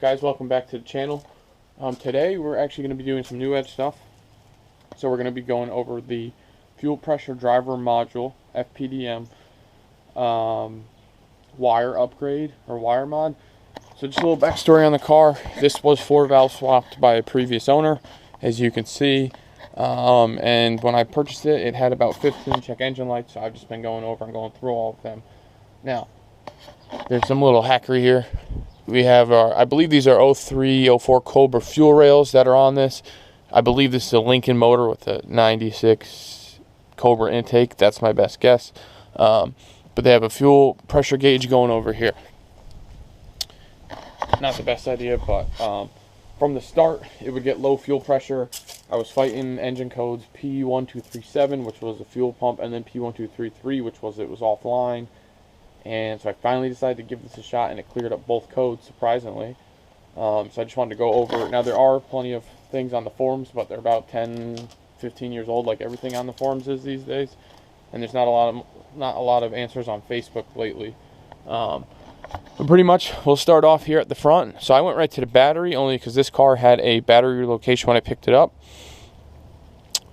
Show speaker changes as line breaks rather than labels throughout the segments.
guys, welcome back to the channel. Today we're actually going to be doing some new edge stuff. So we're going to be going over the fuel pressure driver module, FPDM, wire upgrade or wire mod. So just a little backstory on the car. This was 4-valve swapped by a previous owner, as you can see. And when I purchased it, it had about 15 check engine lights. So I've just been going over and going through all of them. Now, there's some little hackery here. We have our, I believe these are 03, 04 Cobra fuel rails that are on this. I believe this is a Lincoln motor with a 96 Cobra intake. That's my best guess. But they have a fuel pressure gauge going over here. Not the best idea, but from the start, it would get low fuel pressure. I was fighting engine codes P1237, which was a fuel pump, and then P1233, which was it was offline. And so I finally decided to give this a shot, and it cleared up both codes, surprisingly. So I just wanted to go over it. Now, there are plenty of things on the forums, but they're about 10, 15 years old, like everything on the forums is these days. And there's not a lot of answers on Facebook lately. But pretty much, we'll start off here at the front. So I went right to the battery, only because this car had a battery relocation when I picked it up.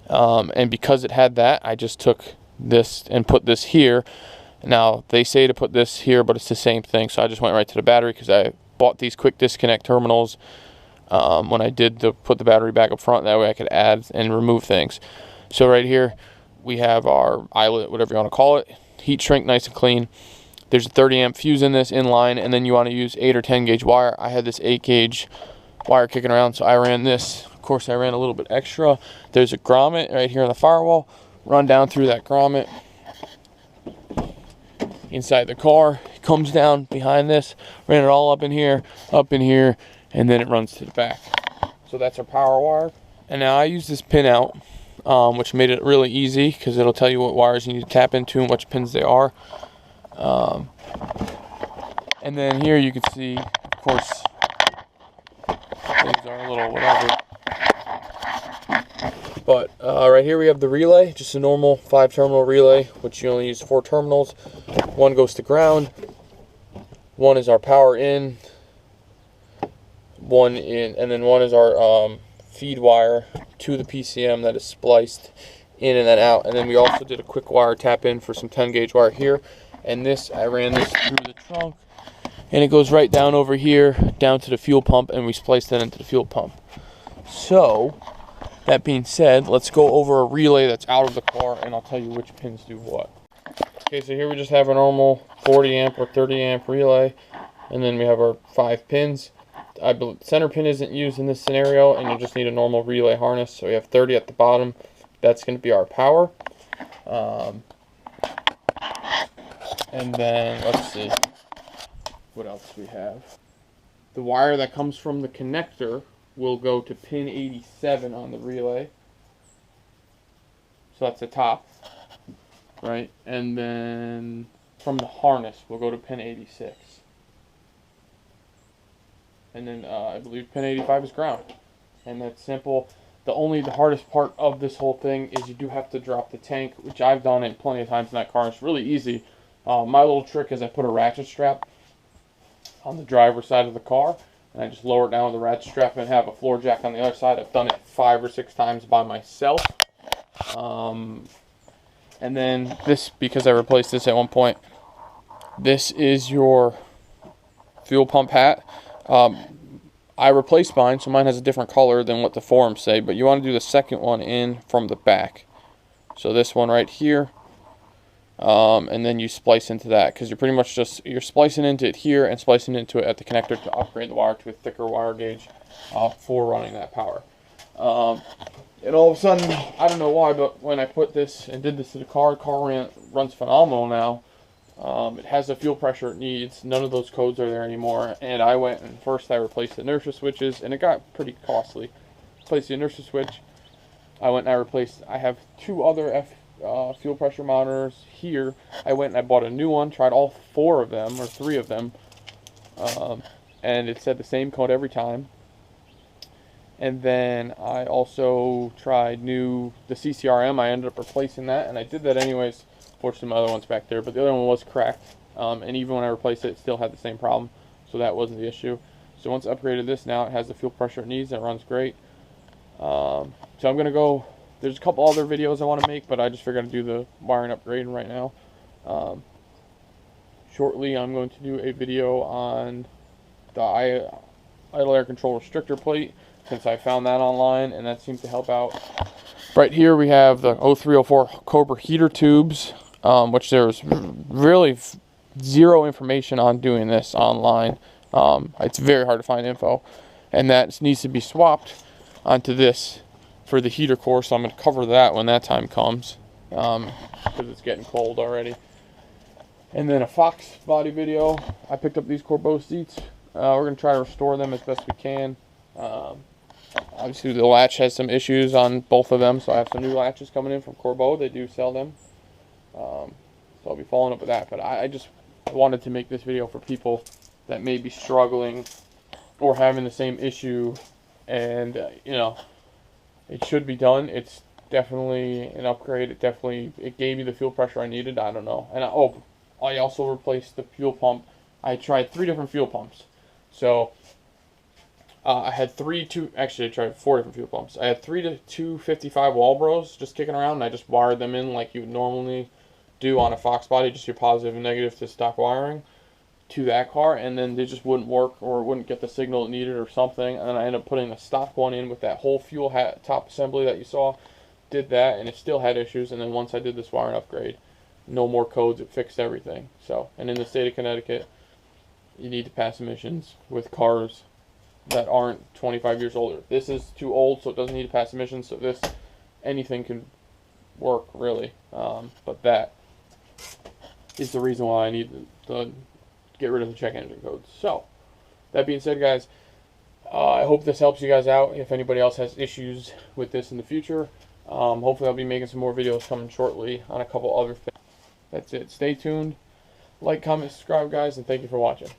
And because it had that, I just took this and put this here. Now, they say to put this here, but it's the same thing. So I just went right to the battery because I bought these quick disconnect terminals when I did put the battery back up front. That way I could add and remove things. So right here, we have our eyelet, whatever you want to call it. Heat shrink, nice and clean. There's a 30 amp fuse in this in line, and then you want to use 8 or 10 gauge wire. I had this 8 gauge wire kicking around, so I ran this. Of course, I ran a little bit extra. There's a grommet right here on the firewall. Run down through that grommet inside the car. It comes down behind this. Ran it all up in here, and then it runs to the back. So that's our power wire. And now I use this pin out, which made it really easy because it'll tell you what wires you need to tap into and which pins they are. And then here you can see, of course, things are a little whatever. But right here we have the relay, just a normal 5-terminal relay, which you only use 4 terminals. One goes to ground, one is our power in, and then one is our feed wire to the PCM that is spliced in and then out. And then we also did a quick wire tap in for some 10 gauge wire here. And this, I ran this through the trunk, and it goes right down over here, down to the fuel pump, and we spliced that into the fuel pump. So, that being said, let's go over a relay that's out of the car, and I'll tell you which pins do what. Okay, so here we just have a normal 40 amp or 30 amp relay, and then we have our 5 pins. I believe center pin isn't used in this scenario, and you just need a normal relay harness. So we have 30 at the bottom. That's going to be our power. And then, let's see, what else we have. The wire that comes from the connector will go to pin 87 on the relay. So that's the top, right? And then from the harness, we'll go to pin 86. And then I believe pin 85 is ground. And that's simple. The hardest part of this whole thing is you do have to drop the tank, which I've done it plenty of times in that car. It's really easy. My little trick is I put a ratchet strap on the driver's side of the car, and I just lower it down with a ratchet strap and have a floor jack on the other side. I've done it 5 or 6 times by myself. And then this, because I replaced this at one point, this is your fuel pump hat. I replaced mine, so mine has a different color than what the forums say, but you want to do the second one in from the back. So this one right here. And then you splice into that, because you're pretty much you're splicing into it here and splicing into it at the connector to upgrade the wire to a thicker wire gauge for running that power. And all of a sudden, I don't know why, but when I put this and did this to the car runs phenomenal now. It has the fuel pressure it needs. None of those codes are there anymore. And I went and first I replaced the inertia switches, and it got pretty costly. Replaced the inertia switch. I have 2 other fuel pressure monitors here. I went and I bought a new one, tried all 4 of them, or 3 of them, and it said the same code every time. And then I also tried the CCRM. I ended up replacing that, and I did that anyways. Fortunately, my other one's back there, but the other one was cracked, and even when I replaced it, it still had the same problem, so that wasn't the issue. So once I upgraded this, now it has the fuel pressure it needs, and it runs great. So I'm going to go, there's a couple other videos I want to make, but I just figured I'd do the wiring upgrade right now. Shortly, I'm going to do a video on the idle air control restrictor plate, since I found that online, and that seems to help out. Right here we have the 0304 Cobra heater tubes, which there's really zero information on doing this online. It's very hard to find info, and that needs to be swapped onto this for the heater core, so I'm going to cover that when that time comes, because it's getting cold already. And then a Fox body video. I picked up these Corbeau seats. We're going to try to restore them as best we can. Obviously the latch has some issues on both of them, so I have some new latches coming in from Corbeau. They do sell them. So I'll be following up with that. But I just wanted to make this video for people that may be struggling or having the same issue, and you know, it should be done. It's definitely an upgrade. It gave me the fuel pressure I needed. I don't know. And I also replaced the fuel pump. I tried 3 different fuel pumps. So I had actually I tried 4 different fuel pumps. I had 3 to 255 Walbros just kicking around, and I just wired them in like you would normally do on a Fox body, just your positive and negative to stock wiring to that car, and then they just wouldn't work, or wouldn't get the signal it needed or something, and then I ended up putting a stock one in with that whole fuel top assembly that you saw. Did that, and it still had issues, and then once I did this wiring upgrade, no more codes, it fixed everything. So, and in the state of Connecticut, you need to pass emissions with cars that aren't 25 years older. This is too old, so it doesn't need to pass emissions, so anything can work, really. But that is the reason why I need to get rid of the check engine codes. So, that being said, guys, I hope this helps you guys out. If anybody else has issues with this in the future, hopefully I'll be making some more videos coming shortly on a couple other things. That's it. Stay tuned. Like, comment, subscribe, guys, and thank you for watching.